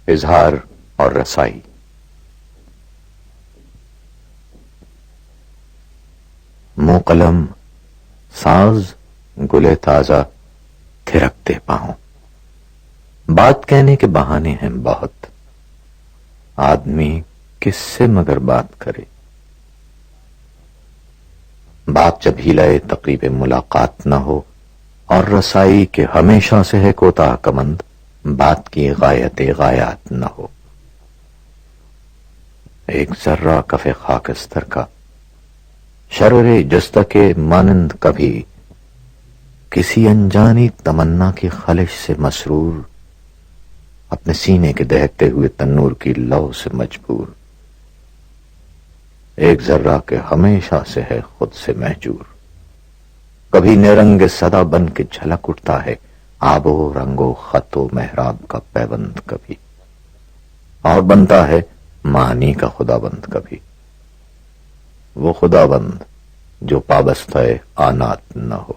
اظہار اور رسائی۔ منہ قلم ساز گلے تازہ تھرکتے پاؤں۔ بات کہنے کے بہانے ہیں بہت، آدمی کس سے مگر بات کرے۔ بات جب ہی لائے تقریب ملاقات نہ ہو، اور رسائی کے ہمیشہ سے ہے کوتاہ کمند، بات کی غایت غایات نہ ہو۔ ایک ذرہ کف خاکستر کا شرر جستہ کے مانند کبھی کسی انجانی تمنا کی خلش سے مسرور، اپنے سینے کے دہکتے ہوئے تنور کی لو سے مجبور۔ ایک ذرہ کے ہمیشہ سے ہے خود سے محجور، کبھی نرنگ صدا بن کے جھلک اٹھتا ہے آب و رنگ و خط و محراب کا پیوند کبھی، اور بنتا ہے معنی کا خدا بند کبھی، وہ خدا بند جو پابستہ آنات نہ ہو۔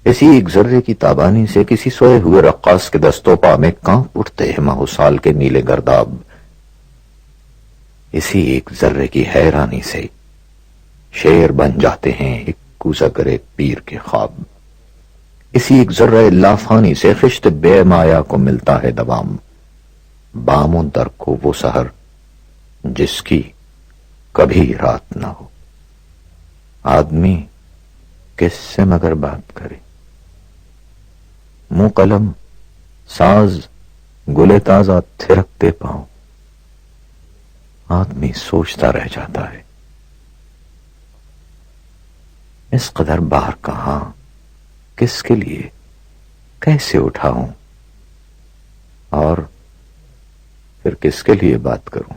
اسی ایک ذرے کی تابانی سے کسی سوئے ہوئے رقاص کے دستوں پا میں کانپ اٹھتے ہیں ماہ سال کے نیلے گرداب۔ اسی ایک ذرے کی حیرانی سے شعر بن جاتے ہیں ایک کوزہ پیر کے خواب۔ اسی ایک ذرہ لافانی سے خشت بے مایا کو ملتا ہے دوام، بام و در کو وہ سحر جس کی کبھی رات نہ ہو۔ آدمی کس سے مگر بات کرے۔ منہ قلم ساز گلے تازہ تھرکتے پاؤں، آدمی سوچتا رہ جاتا ہے اس قدر بار کہاں، کس کے لیے، کیسے اٹھاؤں، اور پھر کس کے لیے بات کروں۔